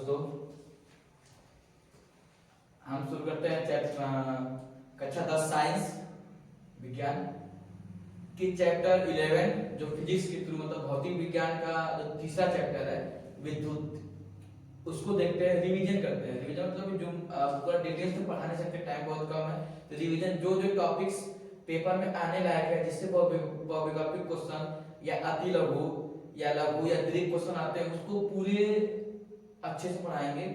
दोस्तों, हम शुरू करते हैं कक्षा 10 साइंस विज्ञान की चैप्टर 11 जो फिजिक्स के थ्रू मतलब भौतिक विज्ञान का जो तीसरा चैप्टर है विद्युत, उसको देखते हैं, रिवीजन करते हैं। रिवीजन मतलब जो पूरा डिटेल्स में पढ़ा नहीं सकते, टाइम बहुत कम है, तो रिवीजन जो जो टॉपिक्स पेपर में आने लायक है, जिससे बहुविकल्पिक क्वेश्चन या अति लघु या लघु या दीर्घ क्वेश्चन आते हैं, उसको पूरे अच्छे से पढ़ाएंगे।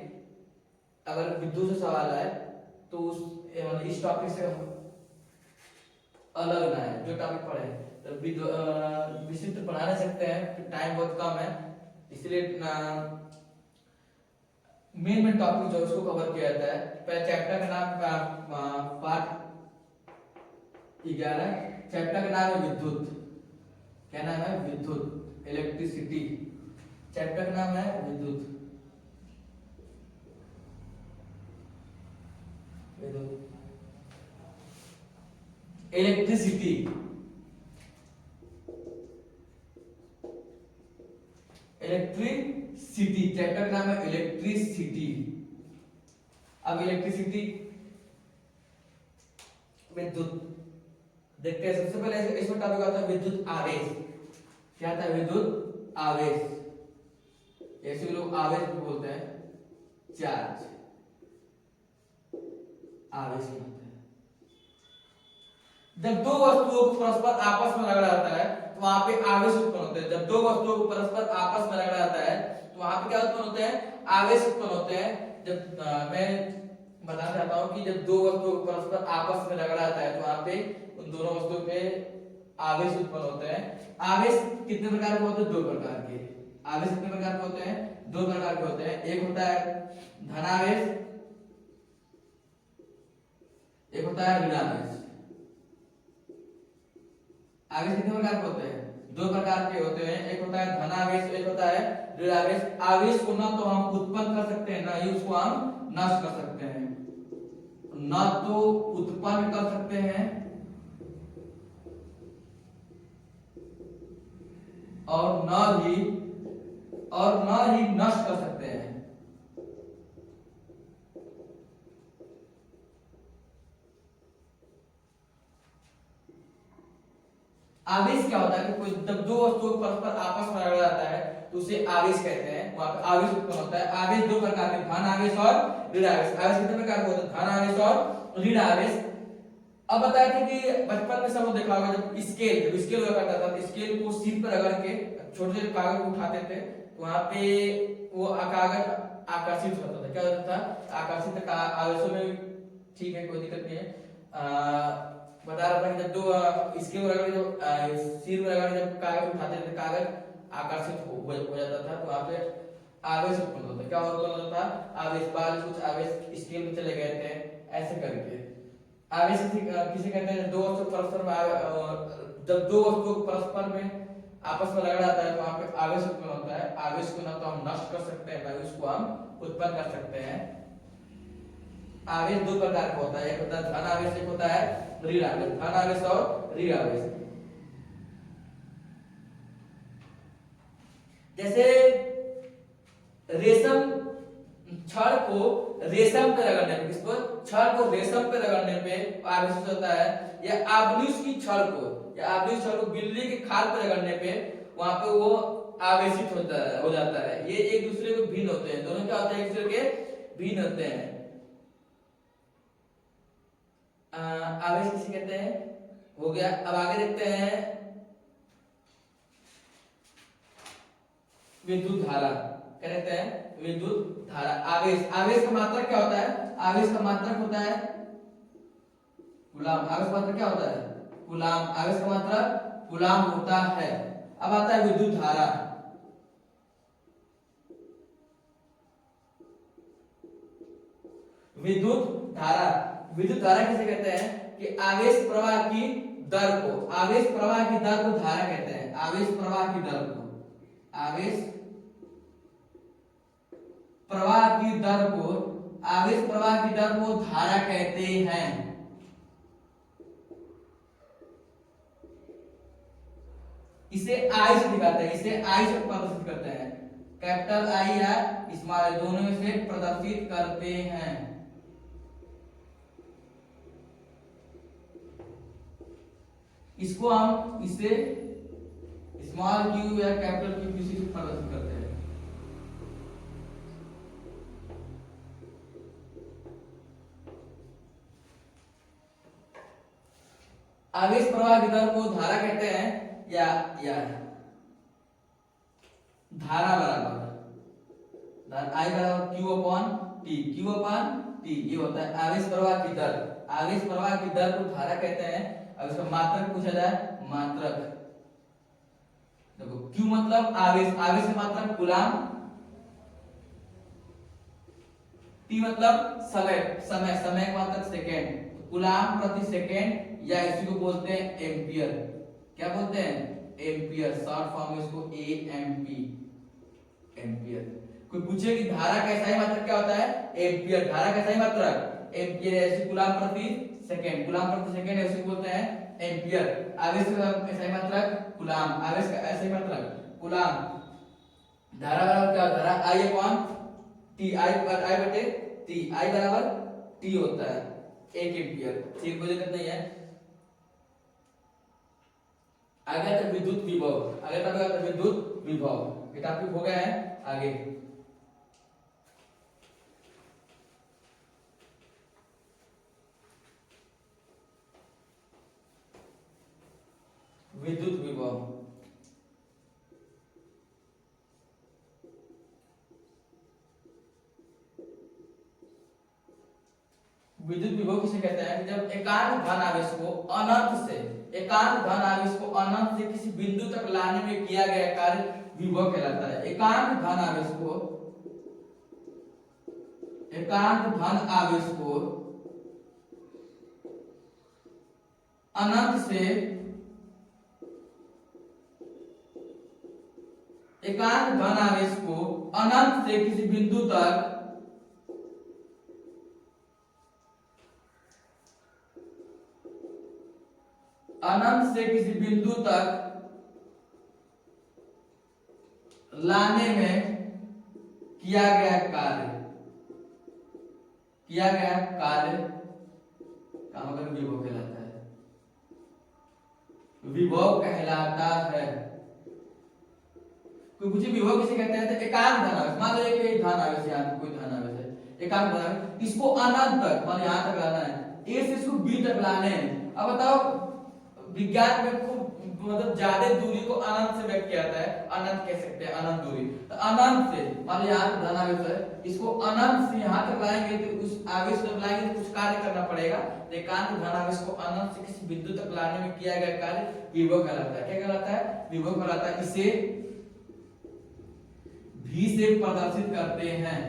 अगर विद्युत से सवाल आए तो इस टॉपिक से हम अलग ना है, जो टॉपिक पढ़े तो विशिष्ट पढ़ा नहीं सकते हैं, टाइम बहुत कम है, इसलिए मेन टॉपिक जो उसको कवर किया जाता है। पहले चैप्टर का नाम पार्ट 11, चैप्टर का नाम है विद्युत। क्या नाम है? विद्युत, इलेक्ट्रिसिटी। चैप्टर का नाम है विद्युत। इलेक्ट्रिसिटी, इलेक्ट्रिसिटी चैप्टर का नाम है इलेक्ट्रिसिटी। अब इलेक्ट्रिसिटी विद्युत देखते हैं। सबसे पहले इसमें टॉपिक आता है विद्युत आवेश। क्या आता है? विद्युत आवेश, ऐसे लोग आवेश भी बोलते हैं, चार्ज आवेश होता है। जब दो वस्तुओं को परस्पर आपस में रगड़ा जाता है तो वहां पे आवेश उत्पन्न होते हैं। जब दो वस्तुओं को परस्पर आपस में रगड़ा जाता है तो वहां पे क्या उत्पन्न होते हैं? आवेश उत्पन्न होते हैं। जब मैं बताना चाहता हूं कि जब दो वस्तुओं को परस्पर आपस में रगड़ा जाता है तो वहां पे उन दोनों वस्तुओं पे आवेश उत्पन्न होते हैं। आवेश कितने प्रकार के होते हैं? दो प्रकार के। आवेश कितने प्रकार के होते हैं? दो प्रकार के होते हैं। एक होता है धनावेश, एक होता है ऋणावेश। आवेश कितने प्रकार के होते हैं? दो प्रकार के होते हैं। एक होता है धनावेश, एक होता है ऋणावेश। आवेश को ना तो हम उत्पन्न कर सकते हैं, ना ही उसको हम नष्ट कर सकते हैं। ना तो उत्पन्न कर सकते हैं और ना ही नष्ट कर सकते हैं। आवेश क्या होता है कि कोई जब दो वस्तुओं परस्पर आपस में रगड़ा जाता है तो उसे आवेश कहते हैं। वहां पे आवेश उत्पन्न होता है। आवेश दो प्रकार के, धन आवेश और ऋण आवेश। आवेश कितने प्रकार के होते हैं? धन आवेश और ऋण आवेश। अब बताया था कि बचपन में सब लोग देखा होगा, जब स्केल हुआ करता था, स्केल को सिर पर रगड़ के छोटे छोटे कागज को उठाते थे तो वहां पे वो कागज आकर्षित होता था। क्या होता था? आकर्षित आवेशों में। ठीक है, कोई दिक्कत नहीं है। बता रहा था कि जब दो स्केल रगड़ जब सिर में रगड़ जब कागज उठाते थे, कागज आकर्षित हो जाता था तो वहां पे आवेश उत्पन्न होता था। क्या उत्पन्न होता था? आवेश। बाल कुछ आवेश स्केल में चले गए थे, ऐसे करके आवेश किसे कहते हैं? दो वस्तु परस्पर में जब दो वस्तुओं को परस्पर में आपस में रगड़ा जाता है तो वहां पे आवेश उत्पन्न होता है। आवेश को ना तो हम नष्ट कर सकते हैं, ना उसको हम उत्पन्न कर सकते हैं। आवेश दो प्रकार का होता है, एक होता है धन आवेश, एक होता है ऋण आवेश। धन आवेश और ऋण आवेश। जैसे रेशम छड़ को रेशम पे रगड़ने पे, किसको? छड़ को रेशम पे रगड़ने पे आवेश होता है। या आबनूस की छड़ को या आबनूस छड़ को बिल्ली के खाल पे रगड़ने पे वहां पे वो आवेशित हो जाता है। ये एक दूसरे को भिन्न होते हैं, दोनों क्या होते हैं? एक दूसरे के भिन्न होते हैं। आवेश किसे कहते हैं? हो गया। अब आगे देखते हैं विद्युत धारा। क्या कहते हैं? विद्युत धारा। आवेश, आवेश का मात्रक क्या होता है? आवेश का मात्रक होता है कूलाम। आवेश का मात्रक क्या होता है? कूलाम। आवेश का मात्रक कूलाम होता है। अब आता है विद्युत धारा। विद्युत धारा, विद्युत धारा किसे कहते हैं? कि आवेश प्रवाह की दर को, आवेश प्रवाह की दर को धारा कहते हैं। आवेश प्रवाह की दर को, आवेश प्रवाह की दर को, आवेश प्रवाह की दर को धारा कहते हैं। इसे आई से दिखाते हैं, इसे आई से प्रदर्शित करते हैं। कैपिटल आई या स्मॉल आई, दोनों में से प्रदर्शित करते हैं। इसको हम इसे स्मॉल क्यू या कैपिटल क्यू किसी से प्रदर्शित करते हैं। आवेश प्रवाह की दर को धारा कहते हैं, या धारा बराबर आई बराबर क्यू अपॉन टी, ये होता है आवेश प्रवाह की दर। आवेश प्रवाह की दर को धारा कहते हैं। अब इसका मात्रक पूछा जाए, मात्रक देखो, क्यू मतलब आवेश, आवेश का मात्रक कूलाम, टी मतलब समय, समय का मात्रक सेकेंड, कूलाम प्रति सेकेंड, या इसी को बोलते हैं एम्पियर। क्या बोलते हैं? एम्पियर, शॉर्ट फॉर्म में इसको एएमपी, एम्पियर। कोई पूछे कि धारा का SI मात्रक क्या होता है? एम्पियर। धारा का SI मात्रक एम्पियर, ऐसे कूलाम प्रति सेकेंड, कूलाम प्रति सेकेंड ऐसे बोलते हैं एम्पियर। आवेश का SI मात्रक कूलाम, आवेश का SI मात्रक कूलाम। धारा बराबर क्या होता है? I अपॉन टी, I बटे टी, I बराबर टी होता है, 1 एम्पियर। ठीक, कोई दिक्कत नहीं है। आगे आता विद्युत विभव, आगे आता विद्युत विभव, ये टॉपिक हो गया है। आगे विद्युत विभव, विद्युत विभव किसे कहते हैं? जब एकांक धन आवेश को अनंत से, एकांक धन आवेश को अनंत से किसी बिंदु तक लाने में किया गया कार्य विभव कहलाता है। एकांक धन आवेश को, एकांक धन आवेश को अनंत से, एकांक धन आवेश को अनंत से किसी बिंदु तक अनंत से किसी बिंदु तक लाने में किया गया कार्य, किया गया कार्य का मतलब विभव कहलाता है, विभव कहलाता है। कोई पूछे विभव किसे कहते हैं? तो एकांक धन आवेश, मान लो एक धन आवेश, यहाँ पे कोई धन आवेश है, एकांक धन आवेश, इसको अनंत तक, मान यहाँ तक लाना है, ए से इसको बी तक लाने हैं। अब बताओ, विज्ञान में खूब मतलब ज्यादा दूरी को अनंत से व्यक्त किया जाता है, अनंत कह सकते हैं, अनंत दूरी। तो अनंत से, मान लो यहाँ धन आवेश है, इसको अनंत से यहाँ तक लाएंगे तो उस आवेश को लाएंगे तो कुछ कार्य करना पड़ेगा। एकांक धन आवेश को अनंत से किसी बिंदु तक लाने में किया गया कार्य विभव कहलाता है। क्या कहलाता है? विभव कहलाता है। इसे भी से प्रदर्शित करते हैं,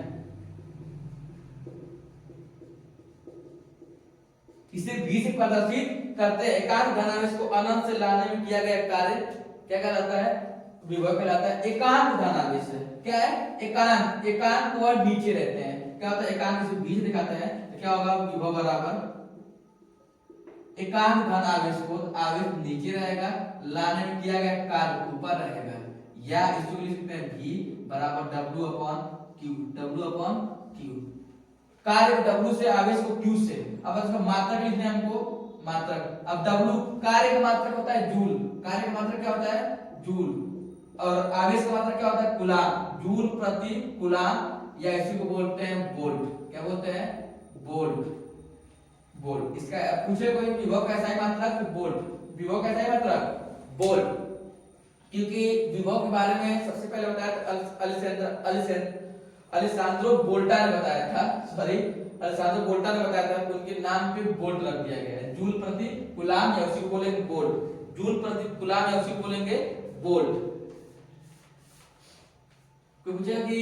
इसे भी से प्रदर्शित करते हैं। एकांक धन आवेश को अनंत से लाने में किया गया कार्य क्या कहलाता है? विभव कहलाता है। एकांक धन आवेश है, क्या है? एकांक, एकांक को नीचे रहते हैं, क्या होता है? एकांक इसे बीच दिखाते हैं तो क्या होगा? विभव बराबर एकांक धन आवेश को, आवेश नीचे रहेगा, लाने में किया गया कार्य ऊपर रहेगा, या इसको लिख सकते हैं V बराबर W upon Q, W upon Q। कार्य W से, आवेश को Q से। अब इसका मात्रक लिखना है हमको, मात्रक। अब W कार्य का मात्रक होता है जूल, कार्य का मात्रक क्या होता है? जूल। और आवेश का मात्रक क्या होता है? कूलाम, जूल प्रति कूलाम, या इसी को बोलते हैं वोल्ट। क्या बोलते हैं? Volt, volt. इसका पूछे कोई विभव कैसा है मात्रक? वोल्ट। विभव कैसा है मात्रक? वोल्ट। क्योंकि विभव के बारे में सबसे पहले बताया अलेसांद्रो वोल्टा ने बताया था, सॉरी अलेसांद्रो वोल्टा ने बताया था, उनके नाम पे वोल्ट रख दिया गया है। जूल प्रति कूलाम, या उसी को बोलेंगे वोल्ट। जूल प्रति कूलाम, या उसी को बोलेंगे वोल्ट। कोई पूछेगा कि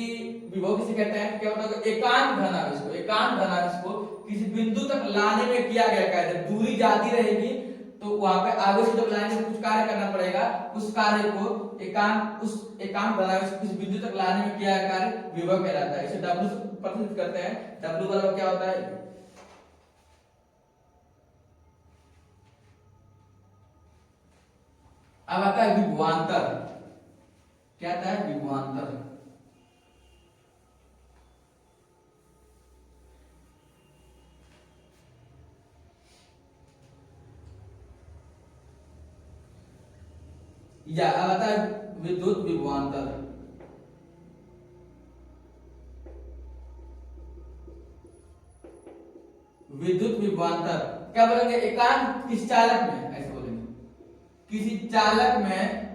विभव किसे कहते हैं? क्या होता है? एकांक धन आवेश को, एकांक धन आवेश को किसी बिंदु तक लाने में किया गया कार्य। दूरी ज्यादा रहेगी तो वहां पे आवेश जब लाने में कुछ कार्य करना पड़ेगा, उस कार्य को एकांक, उस एकांक धन आवेश को किसी बिंदु तक लाने में किया गया कार्य विभव कहलाता है। इसे W से प्रदर्शित करते हैं। W बराबर क्या होता है? अब आता है विभवांतर। क्या आता है? विभवांतर। या अब आता है विद्युत विभवांतर। विद्युत विभवांतर क्या बोलेंगे, एकांक किस चालक में, ऐसे बोलेंगे किसी चालक में,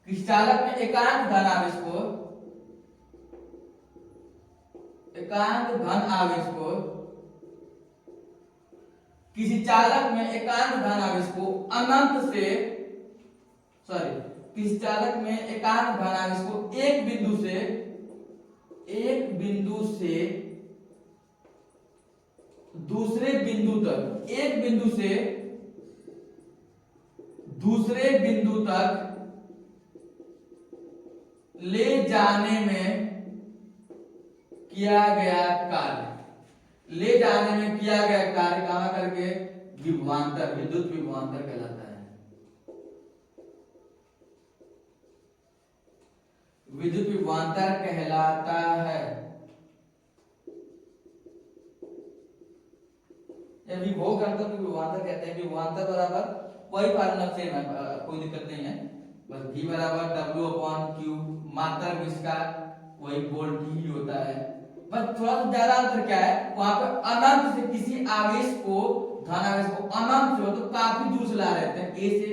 किसी चालक में एकांक धन आवेश को, एकांक धन आवेश को, किसी चालक में एकांक धन आवेश को अनंत से, सॉरी, किसी चालक में एकांक धन आवेश को एक बिंदु से, एक बिंदु से दूसरे बिंदु तक, एक बिंदु से दूसरे बिंदु तक ले जाने में किया गया कार्य, ले जाने में किया गया कार्य कहां करके, विभवांतर, विद्युत विभवांतर कहलाता है। विद्युत विभवांतर कहलाता है। विभव करता तो विभवांतर कहते हैं। विभवांतर बराबर वही फार्मूला सेम है, कोई दिक्कत नहीं है, बस V बराबर W/Q, मात्रा इसका वही वोल्ट ही होता है। बस थोड़ा सा ज्यादा अंतर क्या है, वहां पर अनंत से किसी आवेश को, धन आवेश को अनंत से तो काफी दूर से ला रहे थे, A से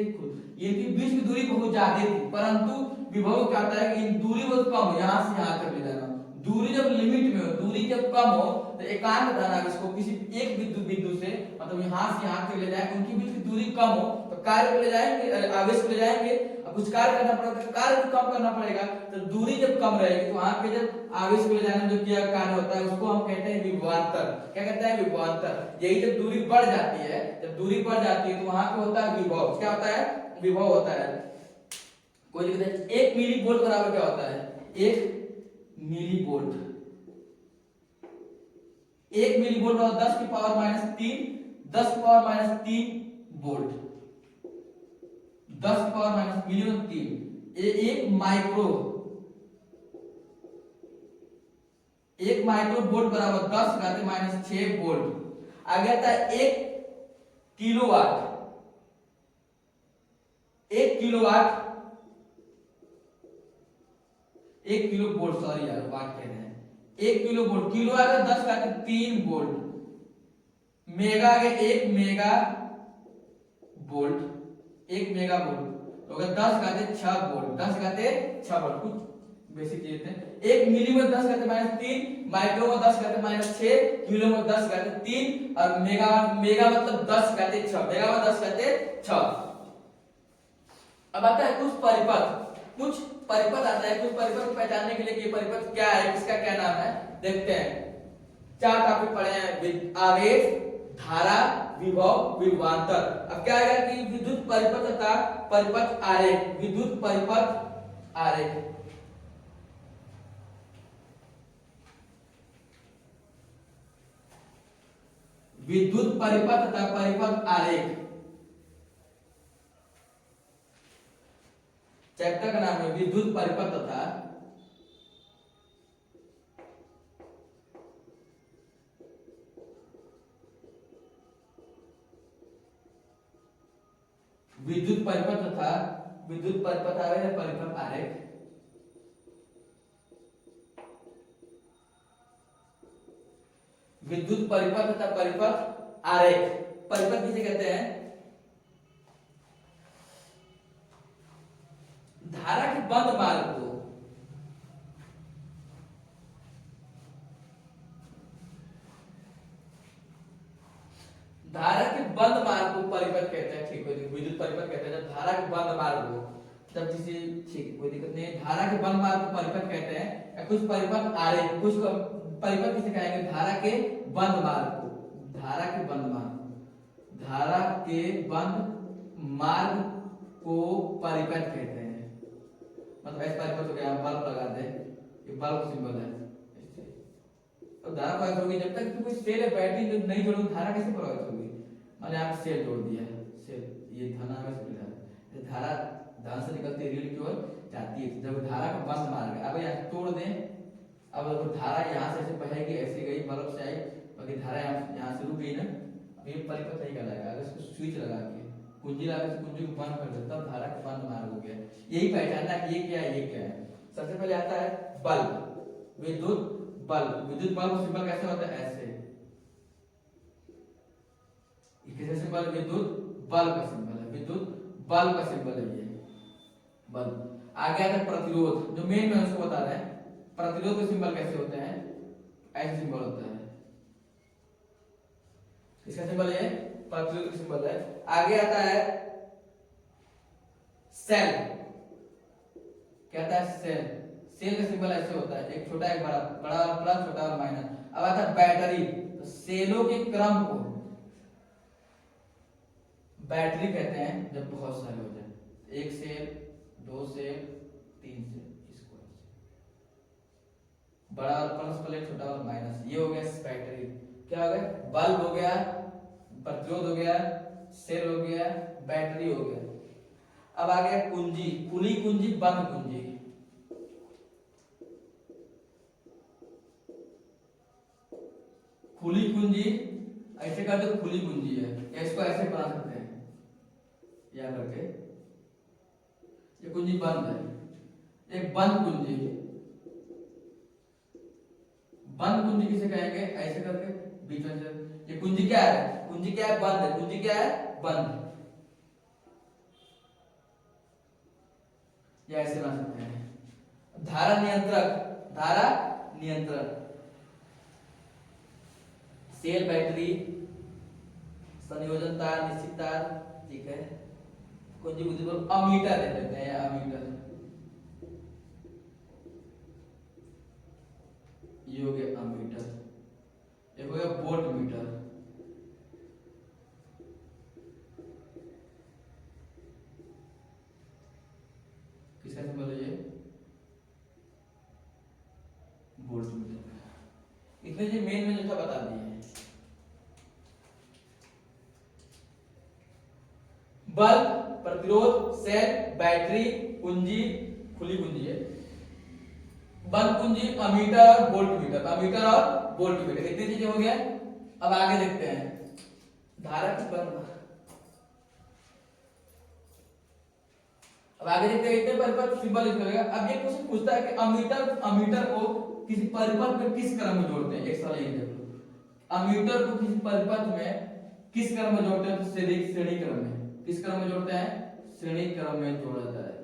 इनकी बीच की दूरी बहुत ज्यादा थी, परंतु विभव क्या होता है कि दूरी बहुत कम हो, यहाँ से यहाँ तक ले जाना। दूरी जब लिमिट में हो, दूरी जब कम हो, तो एकांक धन आवेश को किसी एक बिंदु से, मतलब यहाँ से यहाँ तक ले जाए, उनकी बीच की दूरी कम हो तो कार्य को ले जाएंगे, आवेश को ले जाएंगे, कुछ कार्य करना पड़ेगा तो कार्य को कम करना पड़ेगा। तो दूरी जब कम रहेगी तो वहां पे जब आवेश को ले जाने में जो किया कार्य होता है उसको हम कहते हैं विभवांतर। क्या कहते हैं, विभवांतर। यही जब दूरी बढ़ जाती है, जब दूरी बढ़ जाती है तो वहां पे होता है विभव। क्या होता है, विभव होता है। कोई दिक्कत है, 1 मिली वोल्ट बराबर क्या होता है, 1 मिली वोल्ट, 1 मिली वोल्ट बराबर 10 की पावर -3, 10 की पावर -3 वोल्ट, 10 की पावर -3। एक माइक्रो, 1 माइक्रो वोल्ट बराबर 10 घाते -6 वोल्ट। आ गया था 1 kilowatt, 1 kilowatt, 1 kilo volt, sorry यार वाट कह रहे हैं, 1 किलो वोल्ट, किलो आ गया 10 घाते 3 वोल्ट, मेगा आ गया 1 मेगा वोल्ट, 1 मेगा वोल्ट तो अगर 10 घाते 6 वोल्ट, 10 घाते 6 वोल्ट, कुछ बेसिक चीजें थे। 1 मिली में 10 घाते -3, माइक्रो में 10 घाते -6, किलो में 10 घाते 3 और मेगा, मेगा मतलब 10 घाते 6, मेगा में 10 घाते 6। अब आता है कुछ परिपथ, कुछ परिपथ आता है, कुछ परिपथ को पहचानने के लिए कि परिपथ क्या है, किसका क्या नाम है, देखते हैं। 4 टॉपिक पढ़े हैं, आवेश, धारा, विभव, विभवांतर। अब क्या आएगा कि विद्युत परिपथ तथा परिपथ आरेख, विद्युत परिपथ आरेख, विद्युत परिपथ तथा परिपथ आरेख। चैप्टर का नाम है विद्युत परिपथ तथा विद्युत परिपथ तथा विद्युत परिपथ आरेख, परिपथ आरेख। विद्युत परिपथ तथा परिपथ आरेख। परिपथ किसे कहते हैं, धारा के बंद मार्ग को, धारा के बंद मार्ग को परिपथ कहते हैं। ठीक है, विद्युत परिपथ कहते हैं जब धारा के बंद मार्ग हो, जब किसी, ठीक कोई दिक्कत नहीं, धारा के बंद मार्ग को परिपथ कहते हैं। कुछ परिपथ आरेख, कुछ परिपथ किसे कहेंगे, धारा के बंद मार्ग को, धारा के बंद मार्ग, धारा के बंद मार्ग को परिपथ कहते हैं। मतलब ऐसा परिपथ हो गया, बल्ब लगा दे, ये बल्ब सिंबल है, तो धारा प्रवाहित होगी। जब तक कोई सेल है, बैटरी नहीं जोड़ोगे धारा कैसे प्रवाहित होगी। मैंने आप सेल जोड़ दिया, सेल, ये धन आवेश मिला, धारा धन से निकलती ऋण की ओर जाती है। जब धारा का बंद मार्ग है, अब यहाँ तोड़ दें, अब धारा यहाँ से ऐसे बहेगी, ऐसे गई बल्ब से आई, बाकी धारा यहाँ से रुक गई ना, अब ये परिपथ नहीं कहलाएगा। अगर इसको स्विच लगा के कुंजी लावे से कुंजी को बंद कर देता तब धारा का बंद मार्ग हो गया। यही पहचानना कि ये क्या है, ये क्या है। सबसे पहले आता है बल्ब, विद्युत बल्ब। विद्युत बल्ब सिंबल कैसे होता है, ऐसे। कैसे सिंबल, विद्युत बल्ब का सिंबल है, विद्युत बल्ब का सिंबल है ये बल्ब। आगे आता है प्रतिरोध, जो मेन में उसको बता रहे हैं। प्रतिरोध के सिंबल कैसे होते हैं, ऐसे सिंबल होता है। इसका सिंबल ये प्रतिरोध का सिंबल है। आगे आता है सेल, क्या आता है, सेल। सेल का सिंबल ऐसे होता है, एक छोटा एक बड़ा, बड़ा प्लस छोटा और माइनस। अब आता है बैटरी, तो सेलों के क्रम को बैटरी कहते हैं जब बहुत सारे हो जाए, एक सेल, दो सेल, तीन सेल, इसको बड़ा और प्लस प्लेट, छोटा और माइनस, ये हो गया बैटरी। क्या हो गया, बल्ब हो गया, प्रतिरोध हो गया, सेल हो गया, बैटरी हो गया। अब आ गया कुंजी, खुली कुंजी, बंद कुंजी। खुली कुंजी ऐसे कर दो, खुली कुंजी है, या इसको ऐसे बना सकते हैं या करके, ये कुंजी बंद है। एक बंद कुंजी, बंद कुंजी किसे कहेंगे, ऐसे करके बीच में से। ये कुंजी क्या है, कुंजी क्या है, बंद है। कुंजी क्या है, बंद। या ऐसे बना सकते हैं। धारा नियंत्रक, धारा नियंत्रक, सेल, बैटरी, संयोजन तार, निश्चित तार, ठीक है। कुंजी बुद्धि पर अमीटर दे देते हैं, अमीटर। ये हो गया अमीटर। एक हो गया वोल्ट मीटर, किसका सिंबल है ये, वोल्ट मीटर। इतने जो मेन में जो था बता दिए हैं। बल्ब, प्रतिरोध, सेल, बैटरी, कुंजी, खुली कुंजी है, बंद कुंजी, अमीटर, वोल्ट मीटर, अमीटर और वोल्ट मीटर, इतनी चीजें हो गया। अब आगे देखते हैं धारा की बंद। अब आगे देखते हैं इतने परिपथ सिंबल लिखेगा। अब ये क्वेश्चन पूछता है कि अमीटर, अमीटर को किसी परिपथ में किस क्रम में जोड़ते हैं। एक सवाल ये देख लो, अमीटर को किसी परिपथ में किस क्रम में जोड़ते हैं, तो श्रेणी क्रम में। किस क्रम में जोड़ते हैं, श्रेणी क्रम में जोड़ा जाता है।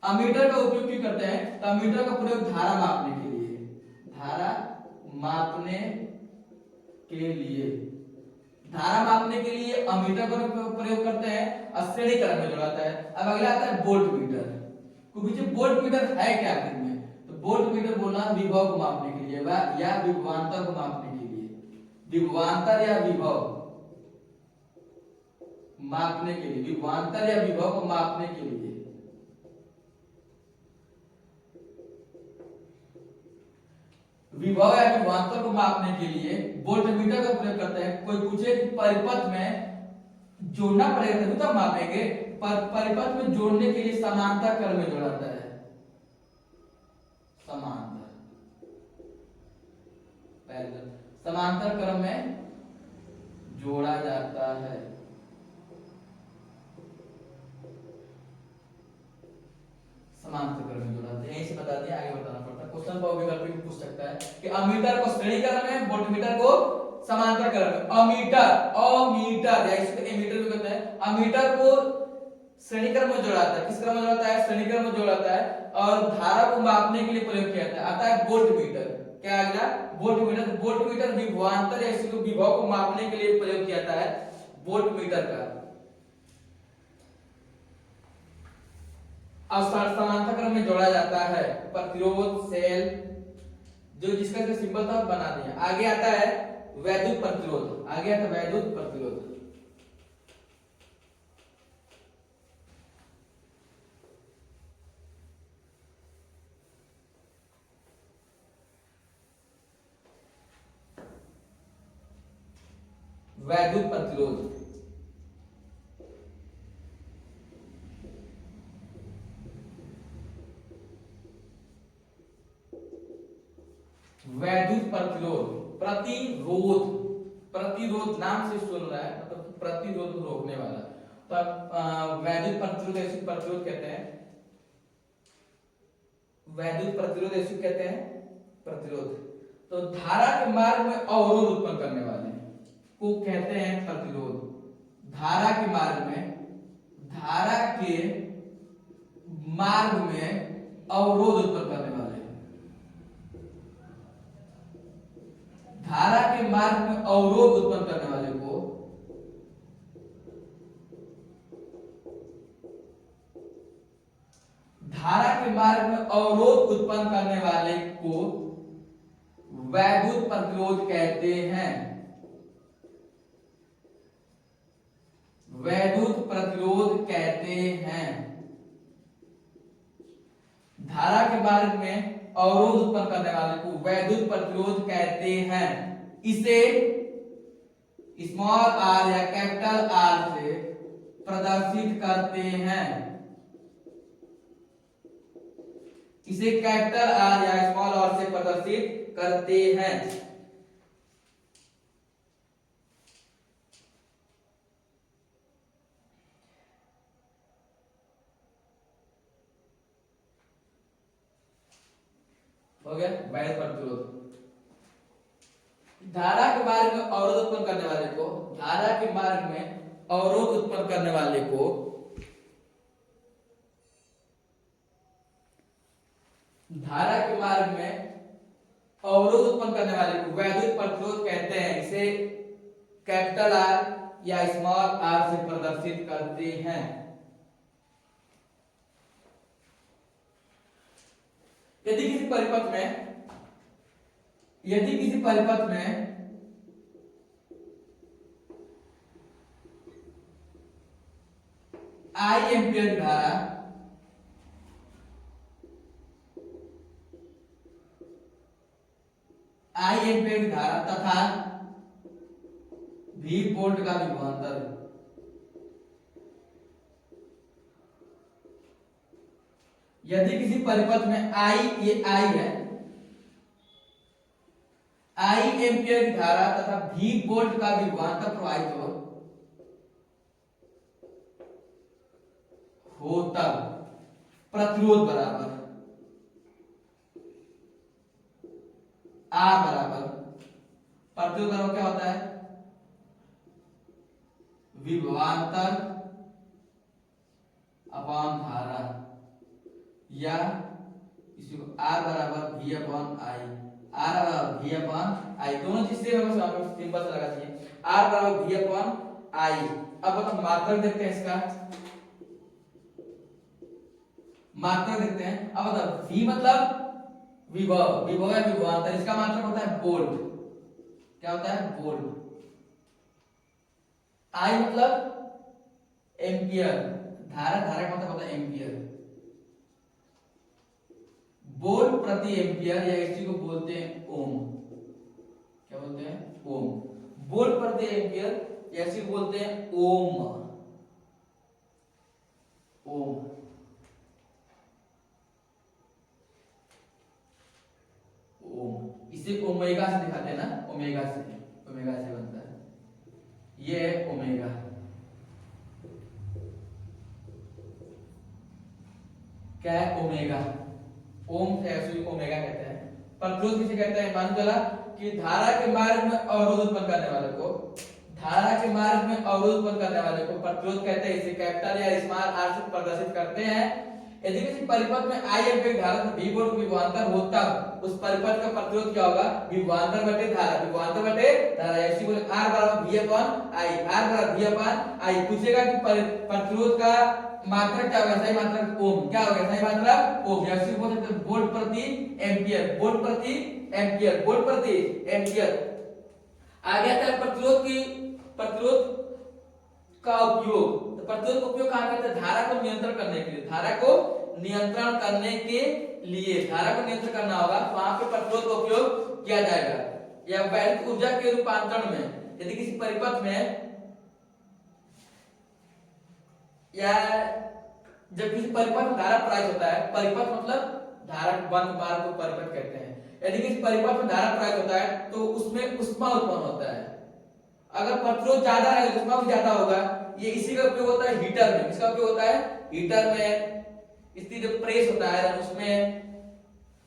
अमीटर का उपयोग क्यों करते हैं, तो अमीटर का प्रयोग धारा मापने के लिए, धारा मापने के लिए, धारा मापने के लिए अमीटर का प्रयोग करते हैं और श्रेणी क्रम में जोड़ाता है। अब अगला आता है वोल्ट मीटर। वोल्ट मीटर है क्या आखिर में, तो वोल्ट मीटर बोलना विभव को मापने के लिए या विभवांतर को मापने के लिए, विभवांतर या विभव मापने के लिए, विभवांतर या विभव को मापने के लिए। विभव या विभवांतर को मापने के लिए वोल्ट मीटर का प्रयोग करते हैं। कोई पूछे कि परिपथ में जोड़ना पड़ेगा तभी तो मापेंगे, परिपथ में जोड़ने के लिए समांतर क्रम में जोड़ाता है, समांतर, पैरेलल, समांतर क्रम में जोड़ा जाता है। समांतर क्रम में जोड़ाते हैं, यहीं से बता दिया, आगे बताना पड़ता है। क्वेश्चन पर विकल्प भी पूछ सकता है कि अमीटर को श्रेणी क्रम में, वोल्ट मीटर को समांतर क्रम में। अमीटर, अमीटर या इसको एमीटर भी कहते हैं। अमीटर को श्रेणी क्रम में जोड़ाता है, किस क्रम में जोड़ाता है, श्रेणी क्रम में जोड़ाता है, और धारा को मापने के लिए प्रयोग किया जाता है। आता है वोल्ट मीटर, क्या आ गया, वोल्ट मीटर। वोल्ट मीटर विभवांतर या इसको विभव को मापने के लिए प्रयोग किया जाता है, वोल्ट मीटर का। अब समांतर क्रम में जोड़ा जाता है प्रतिरोध, सेल, जो जिसका जो सिंबल था बना दिया। आगे आता है वैद्युत प्रतिरोध, आगे आता है वैद्युत प्रतिरोध। वैद्युत प्रतिरोध, वैद्युत प्रतिरोध प्रतिरोध, प्रतिरोध नाम से सुन रहा है मतलब प्रतिरोध को रोकने वाला। तो वैद्युत प्रतिरोध ऐसे प्रतिरोध कहते हैं, वैद्युत प्रतिरोध ऐसे कहते हैं प्रतिरोध। तो धारा के मार्ग में अवरोध उत्पन्न करने वाले को कहते हैं प्रतिरोध। धारा के मार्ग में, धारा के मार्ग में अवरोध उत्पन्न करने वाले, धारा के मार्ग में अवरोध उत्पन्न करने वाले को धारा के मार्ग में अवरोध उत्पन्न करने वाले को वैद्युत प्रतिरोध कहते हैं। वैद्युत प्रतिरोध कहते हैं। धारा के मार्ग में अवरोध उत्पन्न करने वाले को वैद्युत प्रतिरोध कहते हैं। इसे स्मॉल आर या कैपिटल आर से प्रदर्शित करते हैं। इसे कैपिटल आर या स्मॉल आर से प्रदर्शित करते हैं। हो गया वैद्युत प्रतिरोध। धारा के मार्ग में अवरोध उत्पन्न करने वाले को, धारा के मार्ग में अवरोध उत्पन्न करने वाले को धारा के मार्ग में अवरोध उत्पन्न करने वाले को वैद्युत प्रतिरोध कहते हैं। इसे कैपिटल आर या स्मॉल आर से प्रदर्शित करते हैं। यदि किसी परिपथ में, यदि किसी परिपथ में I एम्पियर की धारा I एम्पियर की धारा तथा V वोल्ट का विभवांतर, यदि किसी परिपथ में I, ये I है, I एम्पियर की धारा तथा V वोल्ट का विभवांतर प्रवाहित हो तब प्रतिरोध बराबर R बराबर, प्रतिरोध बराबर क्या होता है? विभवांतर अपॉन धारा, या इसी को R बराबर V अपॉन I, R बराबर V अपॉन I, दोनों चीज से हमें सिंपल से लगा चाहिए। R बराबर V अपॉन I। अब हम मात्रक देखते हैं इसका, मात्रक देखते हैं। अब बताओ V मतलब विभव, विभव है विभवांतर, इसका मात्रक होता है वोल्ट। क्या होता है? वोल्ट। I मतलब एम्पियर, धारा, धारा का मतलब होता है एम्पियर। वोल्ट प्रति एम्पियर या इसी को बोलते हैं ओम। क्या बोलते हैं? ओम। वोल्ट प्रति एम्पियर या इसी को बोलते हैं ओम। ओम। ओम, इसे ओमेगा से दिखाते हैं ना, ओमेगा से, ओमेगा से बनता है, ये है ओमेगा। क्या है? ओमेगा। ओम से ऐसे ओमेगा कहते हैं। प्रतिरोध किसे कहते हैं? मान चला कि धारा के मार्ग में अवरोध उत्पन्न करने वाले को, धारा के मार्ग में अवरोध उत्पन्न करने वाले को प्रतिरोध कहते हैं। इसे कैपिटल या स्मॉल आर से प्रदर्शित करते हैं। यदि किसी परिपथ में I एम्पियर धारा तो V वोल्ट विभवांतर हो तब उस परिपथ का प्रतिरोध क्या होगा? विभवांतर बटे धारा, विभवांतर बटे धारा, ऐसी बोले R बराबर V अपॉन I, R बराबर V अपॉन I। पूछेगा कि प्रतिरोध का मात्रक क्या होगा? सही मात्रक ओम। क्या होगा सही मात्रक? ओम। ऐसे बोल सकते हैं वोल्ट प्रति एम्पियर, वोल्ट प्रति एम्पियर, वोल्ट प्रति एम्पियर। आगे आता है प्रतिरोध की, प्रतिरोध का उपयोग। तो प्रतिरोध का उपयोग कहां करते हैं? धारा को नियंत्रण करने के लिए, धारा को नियंत्रण करने के लिए, धारा को नियंत्रण करना होगा तो वहां पे प्रतिरोध का उपयोग किया जाएगा। या वैद्युत ऊर्जा के रूपांतरण में, यदि किसी परिपथ में या जब किसी परिपथ में धारा प्रवाहित होता है, परिपथ मतलब धारा बंद मार्ग को परिपथ कहते हैं। यदि किसी परिपथ में धारा प्रवाहित होता है तो उसमें उष्मा उत्पन्न होता है। अगर प्रतिरोध ज्यादा है तो उष्मा भी ज्यादा होगा। ये इसी का उपयोग होता है हीटर में। किसका उपयोग होता है? हीटर में। इसकी जो प्रेस होता है उसमें,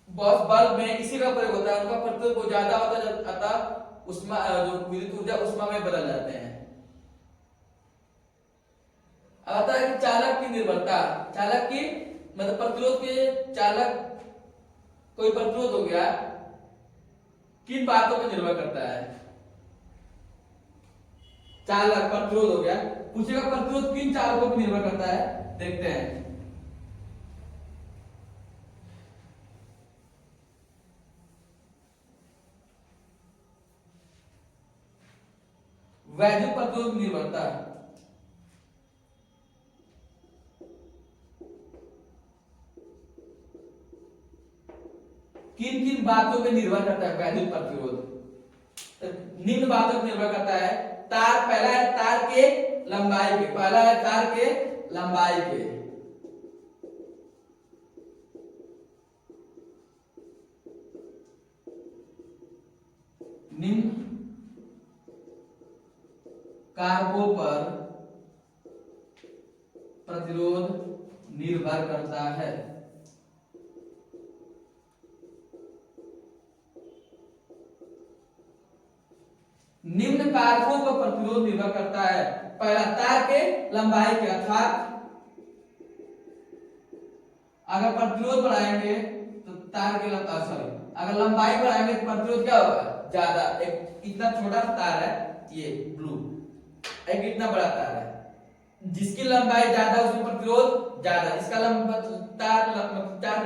बल्ब में इसी का प्रयोग होता है। उनका प्रतिरोध बहुत ज्यादा होता है, अतः उष्मा जो विद्युत ऊर्जा उष्मा में बदल जाते हैं। आता है कि चालक की निर्भरता। चालक की मतलब प्रतिरोध के चालक, कोई प्रतिरोध हो गया, किन बातों पर निर्भर करता है? चालक प्रतिरोध हो गया, पूछेगा प्रतिरोध किन चालकों पर निर्भर करता है? देखते हैं। वैद्युत प्रतिरोध निर्भरता। किन किन बातों पे निर्भर करता है वैद्युत प्रतिरोध? निम्न बातों पर निर्भर करता है। तार, पहला है तार के लंबाई पे, पहला है तार के लंबाई पे। निम्न कारकों पर प्रतिरोध निर्भर करता है। निम्न कारकों पर प्रतिरोध निर्भर करता है। पहला तार के लंबाई के, अर्थात अगर प्रतिरोध बढ़ाएंगे तो तार के अगर लंबाई बढ़ाएंगे तो प्रतिरोध क्या होगा? ज्यादा। एक इतना छोटा तार है ये ब्लू, एक इतना बड़ा तार है, जिसकी लंबाई ज्यादा उसमें प्रतिरोध ज्यादा, इसका तार की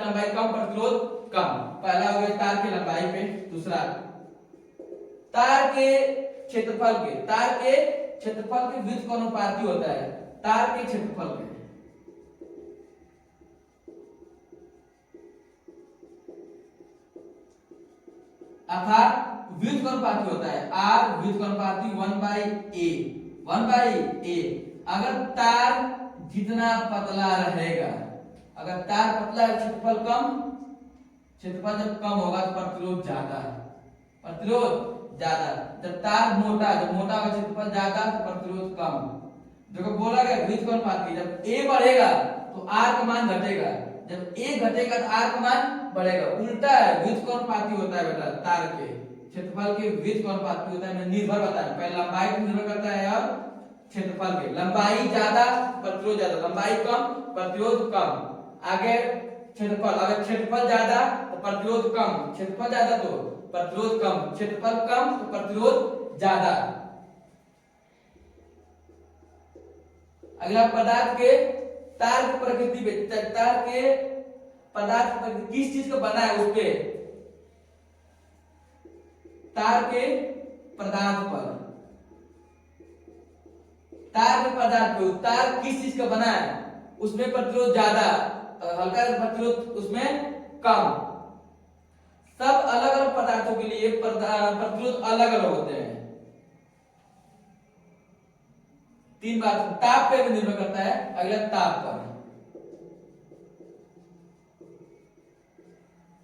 लंबाई कम, प्रतिरोध कम। पहला हो गया तार की लंबाई पे। दूसरा तार के क्षेत्रफल के, तार के क्षेत्रफल के विद्युत अनुपाती होता है। तार के क्षेत्रफल के, अर्थात विद्युत अनुपाती होता है। आर विद्युत अनुपाती 1/a, 1/a। अगर तार जितना पतला रहेगा, अगर तार पतला है क्षेत्रफल कम, क्षेत्रफल जब कम होगा तो प्रतिरोध ज्यादा, प्रतिरोध ज्यादा। जब तार मोटा, जब मोटा होगा क्षेत्रफल ज्यादा तो प्रतिरोध कम। देखो बोला गया विद्युत अनुपाती, जब a बढ़ेगा तो r का मान घटेगा, जब a घटेगा तो r का मान बढ़ेगा। उल्टा है, विद्युत अनुपाती होता है बेटा, तार के क्षेत्रफल के विद्युत अनुपाती होता है। निर्भर करता है, पहले लंबाई पर निर्भर करता है और क्षेत्रफल के। लंबाई ज्यादा प्रतिरोध ज्यादा, लंबाई कम प्रतिरोध कम। आगे क्षेत्रफल, अगर क्षेत्रफल ज्यादा तो प्रतिरोध कम, क्षेत्रफल ज्यादा तो प्रतिरोध कम, क्षेत्रफल कम तो प्रतिरोध ज्यादा। अगला पदार्थ के तार की प्रकृति पे, तार के पदार्थ पर किस चीज का बना है, उस पे तार के पदार्थ पर, तार के पदार्थ पे तार किस चीज का बना है उसमें प्रतिरोध ज्यादा, हल्का प्रतिरोध उसमें कम। सब अलग अलग पदार्थों के लिए प्रतिरोध अलग अलग होते हैं। तीन बात, ताप पे भी निर्भर करता है। अगला ताप पर,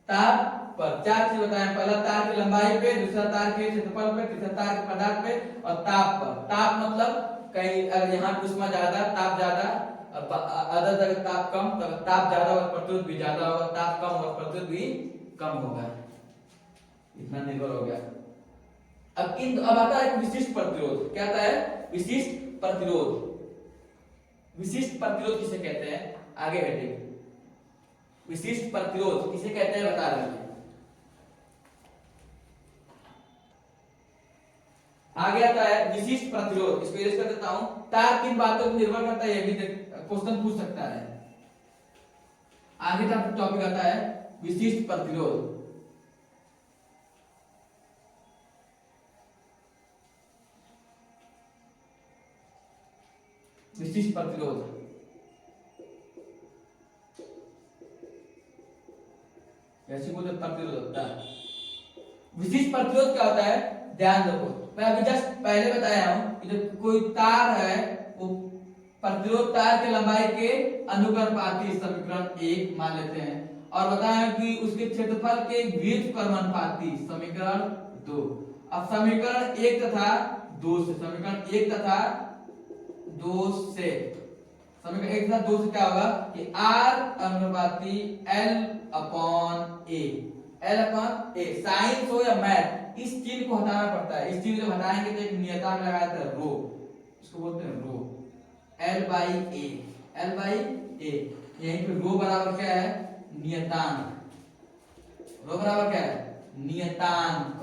ताप पर चार चीज बताए। पहला तार की लंबाई पे, दूसरा तार के क्षेत्रफल पे, तीसरा तार के पदार्थ पे और ताप पर। ताप मतलब कहीं अगर यहाँ उष्मा ज्यादा, ताप ज्यादा, अदर जगह ताप कम, तो ताप ज्यादा होगा प्रतिरोध भी ज्यादा होगा, ताप कम होगा प्रतिरोध भी कम होगा। इतना निर्भर हो गया। अब आता है विशिष्ट प्रतिरोध। क्या आता है? विशिष्ट प्रतिरोध। विशिष्ट प्रतिरोध किसे कहते हैं? आगे हेडिंग, विशिष्ट प्रतिरोध किसे कहते हैं बता रहे हैं। आगे आता है विशिष्ट प्रतिरोध। इसको इरेज कर देता हूं। तार किन बातों पर निर्भर करता है, ये भी क्वेश्चन पूछ सकता है। आगे का टॉपिक आता है विशिष्ट प्रतिरोध। विशिष्ट प्रतिरोध ऐसी कोई प्रतिरोध होता है। विशिष्ट प्रतिरोध क्या होता है? ध्यान रखो, मैं अभी जस्ट पहले बताया हूं कि जब कोई तार है वो प्रतिरोध तार के लंबाई के अनुपाती, समीकरण 1 मान लेते हैं। और बताया कि उसके क्षेत्रफल के व्युत्क्रमानुपाती समीकरण 2। अब समीकरण 1 तथा 2 से, समीकरण 1 तथा 2 से, समीकरण 1 तथा 2 से क्या होगा कि R अनुपाती L upon A, L upon A। Science हो या मैथ, इस चिन्ह को हटाना पड़ता है। इस चिन्ह को हटाएंगे तो एक नियतांक लगाया था रो, इसको बोलते हैं रो, L by A, L by A। यहीं पे रो बराबर क्या है, नियतांक। रो बराबर क्या है, नियतांक।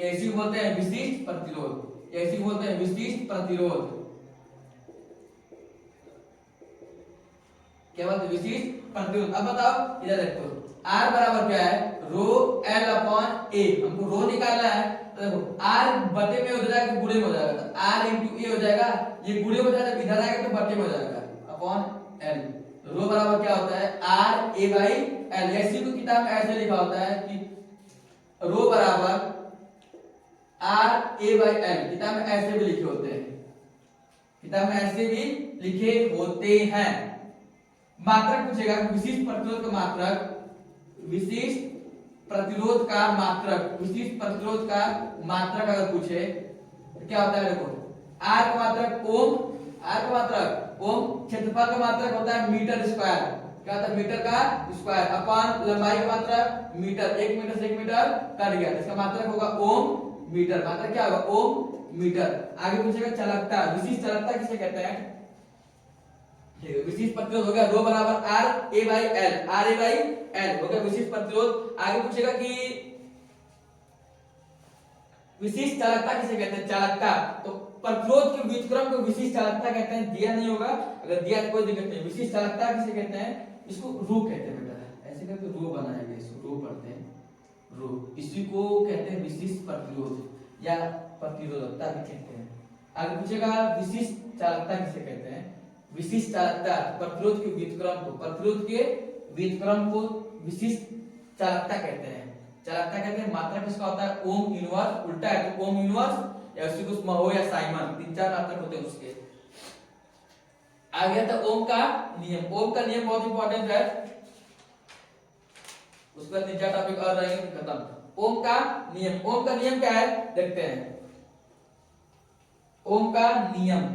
ऐसी बोलते हैं विशिष्ट प्रतिरोध, ऐसी बोलते हैं विशिष्ट प्रतिरोध। क्या बोलते हैं, विशिष्ट प्रतिरोध। अब बताओ, इधर देखो R बराबर क्या है, रो L अपॉन A। हमको रो निकालना है तो देखो R बटे में हो जाएगा तो गुणे में हो जाएगा, तो R इंटू A हो जाएगा, ये गुणे में जाएगा, इधर आएगा तो बटे में हो जाएगा, अपॉन L। रो बराबर क्या होता है, R A बाई L। ऐसी को किताब में ऐसे लिखा होता है कि रो बराबर R A बाई L। किताब में ऐसे भी लिखे होते हैं, किताब में ऐसे भी लिखे होते हैं। मात्रक पूछेगा, विशिष्ट प्रतिरोध का मात्रक, विशिष्ट प्रतिरोध का मात्रक, विशिष्ट प्रतिरोध का मात्रक अगर पूछे तो क्या होता है, देखो R का मात्रक ओम, R का मात्रक ओम, क्षेत्रफल का मात्रक होता है मीटर स्क्वायर। क्या होता है, मीटर का स्क्वायर, अपॉन लंबाई का मात्रक मीटर, 1 मीटर से 1 मीटर कट गया, इसका मात्रक होगा ओम मीटर। मात्रक क्या होगा, ओम मीटर। आगे पूछेगा चालकता, विशिष्ट चालकता किसे कहते हैं, विशिष्ट प्रतिरोध हो गया रो बराबर R A by L, R A by L हो गया विशिष्ट प्रतिरोध। आगे पूछेगा कि विशिष्ट चालकता किसे कहते हैं, चालकता। तो प्रतिरोध के व्युत्क्रम को विशिष्ट चालकता कहते हैं। दिया नहीं होगा, अगर दिया तो कोई दिक्कत नहीं। विशिष्ट चालकता किसे कहते हैं, इसको रो कहते हैं बेटा, ऐसे करके रो बनाएंगे, इसको रो पढ़ते हैं, रो। इसी को कहते हैं विशिष्ट प्रतिरोध या प्रतिरोधकता भी कहते हैं। आगे पूछेगा विशिष्ट चालकता किसे कहते हैं, विशिष्ट चालकता प्रतिरोध के व्युत्क्रम को, प्रतिरोध के व्युत्क्रम को विशिष्ट चालकता कहते हैं। चालकता कहते हैं, मात्रक किसका होता है, ओम इनवर्स, उल्टा है तो ओम इनवर्स या उसी को महो या साइमन, 3-4 मात्रक होते हैं उसके। आ गया था ओम का नियम। ओम का नियम बहुत इंपॉर्टेंट है, उसका 3-4 टॉपिक और रहेंगे खत्म। ओम का नियम, ओम का नियम क्या है देखते हैं। ओम का नियम